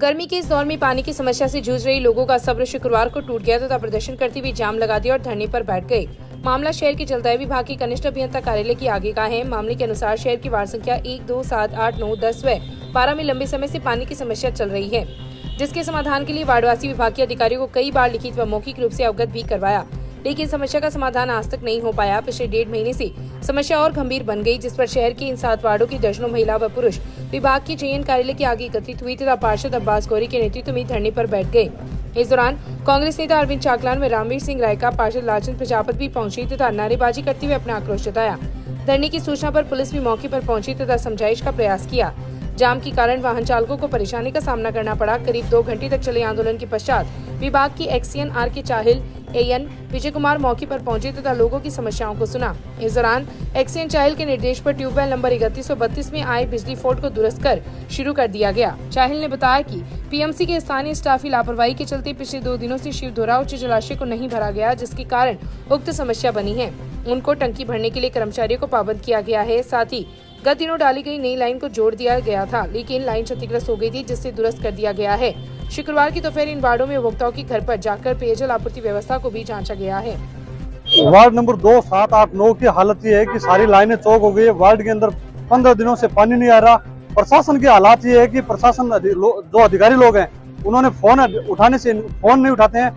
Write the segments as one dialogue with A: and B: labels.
A: गर्मी के इस दौर में पानी की समस्या से जूझ रही लोगों का सब्र शुक्रवार को टूट गया तथा प्रदर्शन करते हुए जाम लगा दिया और धरने पर बैठ गए। मामला शहर के जलदाय विभाग के कनिष्ठ अभियंता कार्यालय के आगे का है। मामले के अनुसार शहर की वार्ड संख्या 1, 2, 7, 8, 9, 10 व 12 में लंबे समय से पानी की समस्या चल रही है, जिसके समाधान के लिए वार्डवासी विभाग के अधिकारियों को कई बार लिखित व मौखिक रूप से अवगत भी करवाया, लेकिन समस्या का समाधान आज तक नहीं हो पाया। पिछले 1.5 महीने से समस्या और गंभीर बन गई, जिस पर शहर के इन 7 वार्डों की दर्जनों महिला व पुरुष विभाग के चयन कार्यालय के आगे एकत्रित हुई तथा पार्षद अब्बास गौरी के नेतृत्व में धरने पर बैठ गए। इस दौरान कांग्रेस नेता अरविंद चाकलान व रामवीर सिंह राय का पार्षद लालचंद प्रजापति भी पहुंची तथा नारेबाजी करते हुए अपना आक्रोश जताया। धरने की सूचना पर पुलिस भी मौके पर पहुंची तथा समझाइश का प्रयास किया। जाम के कारण वाहन चालकों को परेशानी का सामना करना पड़ा। करीब 2 घंटे तक चले आंदोलन के पश्चात विभाग की XEN R K. चाहिल, an Vijay Kumar मौके पर पहुंचे तथा लोगों की समस्याओं को सुना। इस दौरान एक्सीएन चाहिल के निर्देश पर ट्यूबवेल नंबर 3132 में आए बिजली फॉल्ट को दुरुस्त कर शुरू कर दिया गया। चाहिल ने बताया कि पीएमसी के स्थानीय स्टाफ की लापरवाही के चलते पिछले 2 दिनों से शिवधुरा उच्च जलाशय को नहीं भरा गया, जिसके कारण उक्त समस्या बनी है। उनको टंकी भरने के लिए कर्मचारियों को पाबंद किया गया है। साथ ही गत दिनों डाली गई नई लाइन को जोड़ दिया गया था, लेकिन लाइन क्षतिग्रस्त हो गई थी, जिससे दुरुस्त कर दिया गया है। शुक्रवार की दोपहर इन वार्डों में उपभोक्ताओं के घर पर जाकर पेयजल आपूर्ति व्यवस्था को भी जांचा गया है।
B: वार्ड नंबर 2, 7, 8, 9 की हालत ये है कि सारी लाइनें चौक हो गई है। वार्ड के अंदर 15 दिनों से पानी नहीं आ रहा। प्रशासन की हालात ये है कि प्रशासन जो अधिकारी लोग हैं उन्होंने फोन उठाने से फोन नहीं उठाते हैं।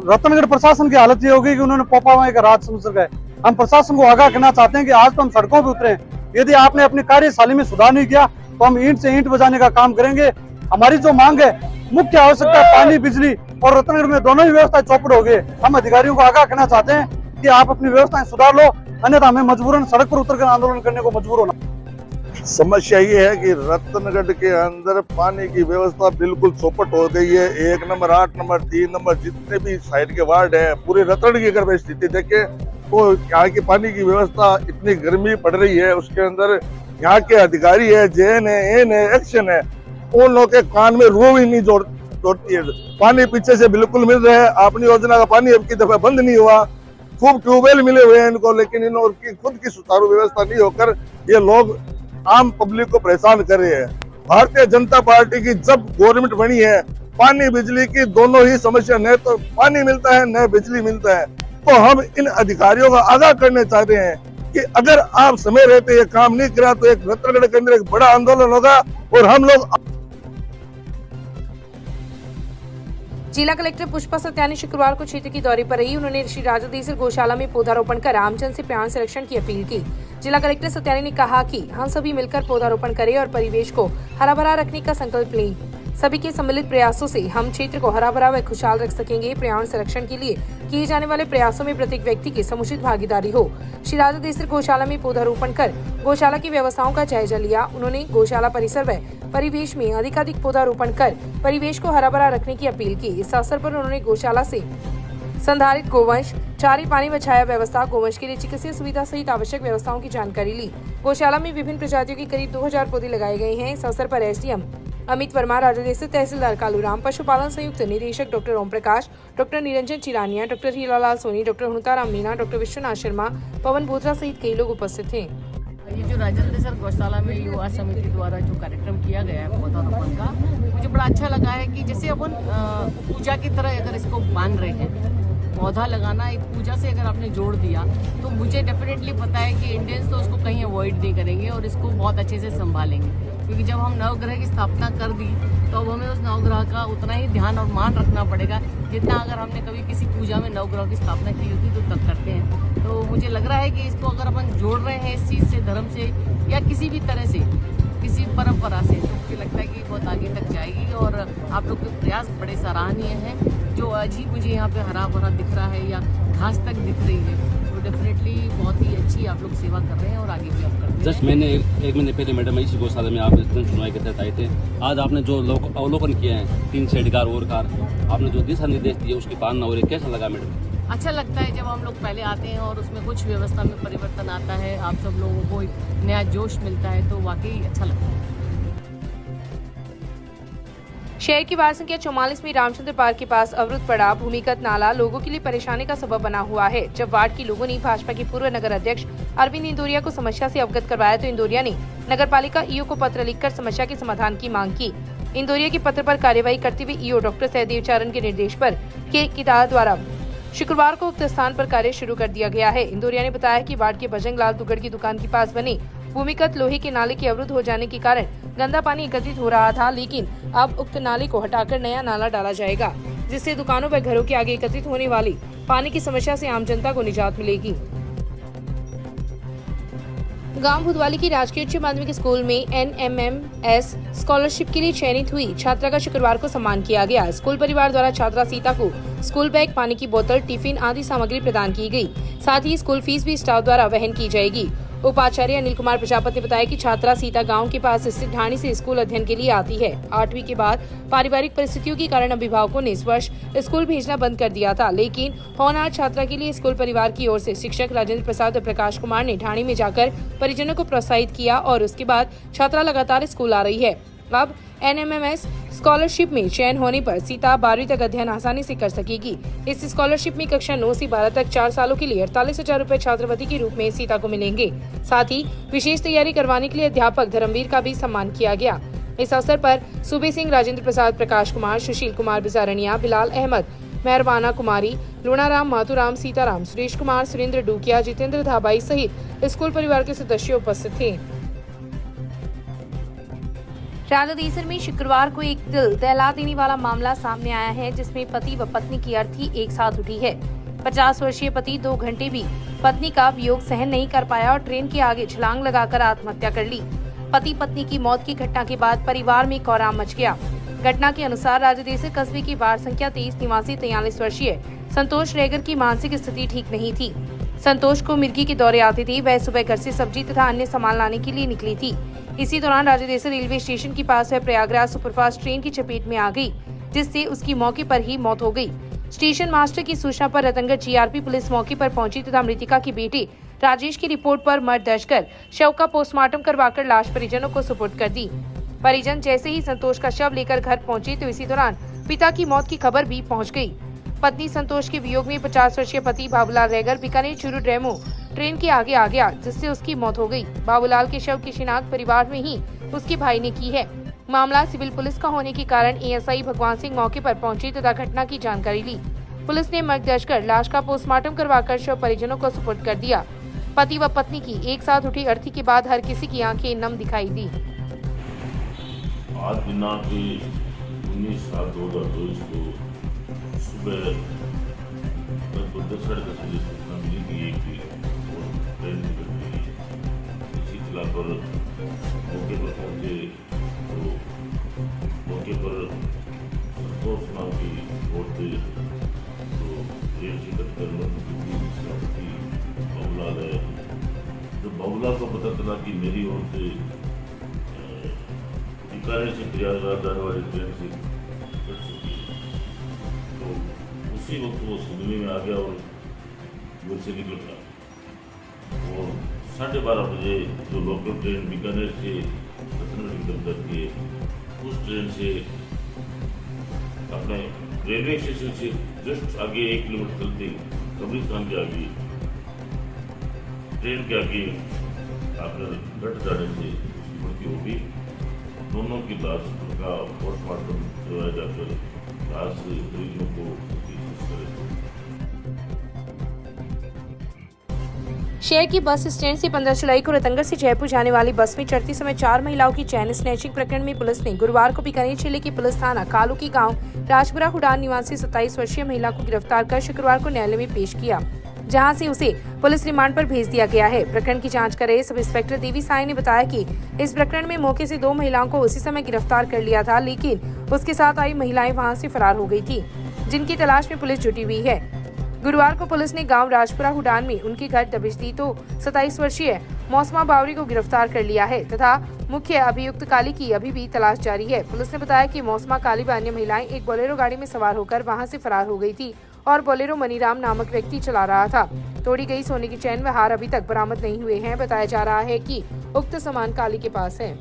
B: रतनगढ़ प्रशासन की हालत ये हो गई कि उन्होंने पोपावाई का राज समझ गए। हम प्रशासन को आगाह करना चाहते हैं कि आज तो हम सड़कों पर उतरे। यदि आपने अपनी कार्यशैली में सुधार नहीं किया तो हम ईंट से ईंट बजाने का काम करेंगे। हमारी जो मांग है, मुख्य आवश्यकता पानी, बिजली और रतनगढ़ में दोनों ही व्यवस्था चौपट हो गई। हम अधिकारियों को आगाह करना चाहते हैं कि आप अपनी व्यवस्थाएं सुधार लो, अन्यथा हमें मजबूरन सड़क पर उतरकर आंदोलन करने को मजबूर होना।
C: समस्या ये है कि रतनगढ़ के अंदर पानी की व्यवस्था बिल्कुल चौपट हो गई है। 1 नंबर, 8 नंबर, 3 नंबर, जितने भी साइड के वार्ड है, पूरे रतनगढ़ की अगर स्थिति देखे तो यहाँ की पानी की व्यवस्था, इतनी गर्मी पड़ रही है, उसके अंदर यहाँ के अधिकारी है, जेएन है, एन है, एक्शन है, उन लोगों के कान में रूह ही नहीं जोड़ती है। पानी पीछे से बिल्कुल मिल रहा है। अपनी योजना का पानी अब की दफा बंद नहीं हुआ। खूब ट्यूबवेल मिले हुए हैं इनको, लेकिन इन की खुद की सुचारू व्यवस्था नहीं होकर ये लोग आम पब्लिक को परेशान कर रहे हैं। भारतीय जनता पार्टी की जब गवर्नमेंट बनी है, पानी बिजली की दोनों ही समस्या, न तो पानी मिलता है न बिजली मिलता है। तो हम इन अधिकारियों को आगाह करना चाहते हैं कि अगर आप समय रहते ये काम नहीं करा तो एक रतनगढ़ के अंदर एक बड़ा आंदोलन होगा और हम लोग।
A: जिला कलेक्टर पुष्पा सत्यानी शुक्रवार को क्षेत्र की दौरे पर रही। उन्होंने श्री राजादेसर गौशाला में पौधारोपण कर आमजन से पर्यावरण संरक्षण की अपील की। जिला कलेक्टर सत्यानी ने कहा कि हम सभी मिलकर पौधारोपण करें और परिवेश को हरा भरा रखने का संकल्प लें। सभी के सम्मिलित प्रयासों से हम क्षेत्र को हरा भरा व खुशहाल रख सकेंगे। पर्यावरण संरक्षण के लिए किए जाने वाले प्रयासों में प्रत्येक व्यक्ति की समुचित भागीदारी हो। श्री राजादेसर गौशाला में पौधारोपण कर गौशाला की व्यवस्थाओं का जायजा लिया। उन्होंने गौशाला परिसर व परिवेश में अधिकाधिक पौधारोपण कर परिवेश को हरा भरा रखने की अपील की। इस अवसर पर उन्होंने गौशाला से संधारित गोवंश, चारे, पानी व छाया व्यवस्था, गोवंश के लिए चिकित्सीय सुविधा सहित आवश्यक व्यवस्थाओं की जानकारी ली। गौशाला में विभिन्न प्रजातियों के करीब 2000 पौधे लगाए गए हैं। इस अवसर पर एसडीएम अमित वर्मा, राजादेसर तहसीलदार कालूराम, पशुपालन संयुक्त निदेशक doctor Om Prakash, doctor Niranjan Chirania, doctor Hiralal Soni, doctor Huntaram Meena, doctor Vishwanath Sharma, Pawan Bothra सहित कई लोग उपस्थित थे।
D: ये जो राजादेसर गौशाला में युवा समिति द्वारा जो कार्यक्रम किया गया है पौधारोपण का, मुझे बड़ा अच्छा लगा है कि जैसे अपन पूजा की तरह अगर इसको मान रहे हैं, पौधा लगाना एक पूजा से अगर आपने जोड़ दिया तो मुझे डेफिनेटली पता है कि इंडियंस तो उसको कहीं अवॉइड नहीं करेंगे और इसको बहुत अच्छे से संभालेंगे। क्योंकि जब हम नवग्रह की स्थापना कर दी तो अब हमें उस नवग्रह का उतना ही ध्यान और मान रखना पड़ेगा जितना अगर हमने कभी किसी पूजा में नवग्रह की स्थापना की होती तो तब करते हैं। तो मुझे लग रहा है कि इसको अगर अपन जोड़ रहे हैं इस चीज़ से, धर्म से या किसी भी तरह से, किसी परंपरा से, तो मुझे लगता है कि बहुत आगे तक जाएगी। और आप लोग के प्रयास बड़े सराहनीय हैं। जो आज ही मुझे यहाँ पे हरा भरा दिख रहा है या घास तक दिख रही है, तो डेफिनेटली बहुत ही अच्छी आप लोग सेवा कर रहे हैं और आगे भी आप करते हैं।
E: जस्ट मैंने एक महीने पहले मैडम इसी गौशाला में आप जन सुनवाई के तहत आए थे। आज आपने जो अवलोकन किए हैं 3 शेड कार और कार, आपने जो दिशा निर्देश दिए उसकी पालना हो रही है, कैसा लगा मैडम?
D: अच्छा लगता है जब हम लोग पहले आते हैं और उसमें कुछ व्यवस्था में परिवर्तन आता है, आप सब लोगों को एक नया जोश मिलता है, तो वाकई अच्छा लगता है।
A: शहर की वार्ड संख्या 44 में रामचंद्र पार्क के पास अवरुद्ध पड़ा भूमिगत नाला लोगों के लिए परेशानी का सबब बना हुआ है। जब वार्ड के लोगों ने भाजपा के पूर्व नगर अध्यक्ष अरविंद इंदौरिया को समस्या से अवगत करवाया तो इंदौरिया ने नगर पालिका ईओ को पत्र लिखकर समस्या के समाधान की मांग की। इंदौरिया के पत्र पर कार्यवाही करते हुए ईओ डॉक्टर सहदेव चारण के निर्देश पर केदार द्वारा शुक्रवार को उक्त स्थान पर कार्य शुरू कर दिया गया है। इंदौरिया ने बताया कि वार्ड के बजरंग लाल दुगड़ की दुकान के पास बने भूमिगत लोहे के नाले के अवरुद्ध हो जाने के कारण गंदा पानी एकत्रित हो रहा था, लेकिन अब उक्त नाले को हटाकर नया नाला डाला जाएगा, जिससे दुकानों व घरों के आगे एकत्रित होने वाली पानी की समस्या से आम जनता को निजात मिलेगी। गांव भुदवाली की राजकीय उच्च माध्यमिक स्कूल में NMMS स्कॉलरशिप के लिए चयनित हुई छात्रा का शुक्रवार को सम्मान किया गया। स्कूल परिवार द्वारा छात्रा सीता को स्कूल बैग, पानी की बोतल, टिफिन आदि सामग्री प्रदान की गई। साथ ही स्कूल फीस भी स्टाफ द्वारा वहन की जाएगी। उपाचार्य अनिल कुमार प्रजापति ने बताया कि छात्रा सीता गांव के पास स्थित ढाणी से स्कूल अध्ययन के लिए आती है। 8वीं के बाद पारिवारिक परिस्थितियों के कारण अभिभावकों ने इस वर्ष स्कूल भेजना बंद कर दिया था, लेकिन होनहार छात्रा के लिए स्कूल परिवार की ओर से शिक्षक राजेंद्र प्रसाद और प्रकाश कुमार ने ढाणी में जाकर परिजनों को प्रोत्साहित किया और उसके बाद छात्रा लगातार स्कूल आ रही है। अब NMMS स्कॉलरशिप में चयन होने पर सीता 12वीं तक अध्ययन आसानी से कर सकेगी। इस स्कॉलरशिप में कक्षा 9 से 12 तक 4 सालों के लिए 48,000 रुपए छात्रवृत्ति के रूप में सीता को मिलेंगे। साथ ही विशेष तैयारी करवाने के लिए अध्यापक धर्मवीर का भी सम्मान किया गया। इस अवसर पर सूबे सिंह, राजेंद्र प्रसाद, प्रकाश कुमार, सुशील कुमार बिजारनिया, बिलाल अहमद, मेहरबाना कुमारी, लूणाराम, माथुराम, सीताराम, सुरेश कुमार, सुरेंद्र डूकिया, जितेंद्र धाबाई सहित स्कूल परिवार के सदस्य उपस्थित थे। राजादेसर में शुक्रवार को एक दिल दहला देने वाला मामला सामने आया है, जिसमें पति व पत्नी की अर्थी एक साथ उठी है। 50 वर्षीय पति 2 घंटे भी पत्नी का वियोग सहन नहीं कर पाया और ट्रेन के आगे छलांग लगाकर आत्महत्या कर ली। पति पत्नी की मौत की घटना के बाद परिवार में कोहराम मच गया। घटना के अनुसार राजादेसर कस्बे की वार्ड संख्या 23 निवासी 43 वर्षीय संतोष रेगर की मानसिक स्थिति ठीक नहीं थी। संतोष को मिर्गी के दौरे आते थे। वह सुबह घर से सब्जी तथा अन्य सामान लाने के लिए निकली थी। इसी दौरान राजादेसर रेलवे स्टेशन के पास वह प्रयागराज सुपरफास्ट ट्रेन की चपेट में आ गई, जिससे उसकी मौके पर ही मौत हो गई। स्टेशन मास्टर की सूचना पर रतनगढ़ GRP पुलिस मौके पर पहुंची तथा मृतिका के बेटे राजेश की रिपोर्ट पर मर्ग दर्ज कर शव का पोस्टमार्टम करवाकर लाश परिजनों को सुपुर्द कर दी। परिजन जैसे ही संतोष का शव लेकर घर पहुंचे तो इसी दौरान पिता की मौत की खबर भी पहुंच गई। पत्नी संतोष के वियोग में 50 वर्षीय पति बाबूलाल रेगर बीकानेर चूरू डेमो ट्रेन के आगे आ गया, जिससे उसकी मौत हो गई। बाबूलाल के शव की शिनाख्त परिवार में ही उसके भाई ने की है। मामला सिविल पुलिस का होने के कारण ASI भगवान सिंह मौके पर पहुंचे तथा घटना की जानकारी ली। पुलिस ने मर्ग दर्ज कर लाश का पोस्टमार्टम करवाकर शव परिजनों को सुपुर्द कर दिया। पति व पत्नी की एक साथ उठी अर्थी के बाद हर किसी की आंखें नम दिखाई दी।
F: आज दिनांक 19/7/2022 को सुबह लगभग 10:30 बजे सूचना मिली कि एक ट्रेन निकल गई। इसी इत्तला पर मौके पर पहुंचे तो मौके पर संतोष नाम की बोट थे, तो रेल टिकट करने की बाबूलाल है। जब बाबूलाल को पता चला कि मेरी ओर से बीकानेर से प्रयागराज जाने वाली ट्रेन से कट चुकी है, तो उसी वक्त वो सुनने में आ गया और घर से निकल गया। और 12:30 बजे जो लोकल ट्रेन बीकानेर से रतनगढ़ निकल करती है, उस ट्रेन से अपने रेलवे स्टेशन से जस्ट आगे 1 किलोमीटर चलते कब्रिस्तान के आगे ट्रेन के आगे आकर घट जाने से मृत्यु हो गई। दोनों की लाश का पोस्टमार्टम करवाया जाकर लाश परिजनों को
A: शहर की बस स्टैंड से 15 जुलाई को रतनगढ़ से जयपुर जाने वाली बस में चढ़ते समय 4 महिलाओं की चैन स्नैचिंग प्रकरण में पुलिस ने गुरुवार को बीकानेर जिले के पुलिस थाना कालू की गांव राजपुरा हुडान निवासी 27 वर्षीय महिला को गिरफ्तार कर शुक्रवार को न्यायालय में पेश किया, जहां से उसे पुलिस रिमांड पर भेज दिया गया है। प्रकरण की जांच कर रहे सब इंस्पेक्टर देवी साई ने बताया कि इस प्रकरण में मौके से 2 महिलाओं को उसी समय गिरफ्तार कर लिया था, लेकिन उसके साथ आई महिलाएं वहां से फरार हो गई थी, जिनकी तलाश में पुलिस जुटी हुई है। गुरुवार को पुलिस ने गांव राजपुरा हुडान में उनके घर दबिश दी तो 27 वर्षीय मौसमा बावरी को गिरफ्तार कर लिया है तथा मुख्य अभियुक्त काली की अभी भी तलाश जारी है। पुलिस ने बताया कि मौसमा काली व अन्य महिलाएं एक बोलेरो गाड़ी में सवार होकर वहां से फरार हो गई थी और बोलेरो मनीराम नामक व्यक्ति चला रहा था। तोड़ी गई सोने की चैन व हार अभी तक बरामद नहीं हुए हैं। बताया जा रहा है कि उक्त सामान काली के पास है।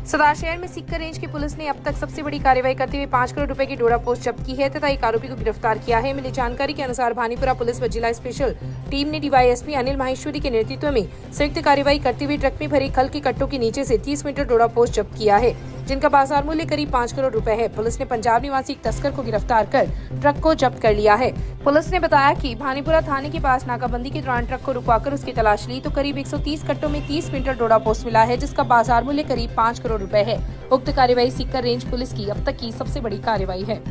A: सदार शहर में सीकर रेंज की पुलिस ने अब तक सबसे बड़ी कार्रवाई करते हुए 5 करोड़ रुपए की डोडा पोस्ट जब्त की है तथा एक आरोपी को गिरफ्तार किया है। मिली जानकारी के अनुसार भानीपुरा पुलिस व जिला स्पेशल टीम ने डीवाईएसपी अनिल माहेश्वरी के नेतृत्व में संयुक्त कार्रवाई करते हुए ट्रक में भरे खल के कट्टों के नीचे से 30 मीटर डोडा पोस्ट जब्त किया है, जिनका बाजार मूल्य करीब 5 करोड़ रुपए है। पुलिस ने पंजाब निवासी एक तस्कर को गिरफ्तार कर ट्रक को जब्त कर लिया है। पुलिस ने बताया कि भानीपुरा थाने के पास नाकाबंदी के दौरान ट्रक को रुकवाकर उसकी तलाश ली तो करीब 130 कट्टों में 30 मीटर डोडा पोस्ट मिला है, जिसका बाजार मूल्य करीब 5 करोड़ रुपए है। उक्त कार्रवाई सीकर रेंज पुलिस की अब तक की सबसे बड़ी कार्रवाई है।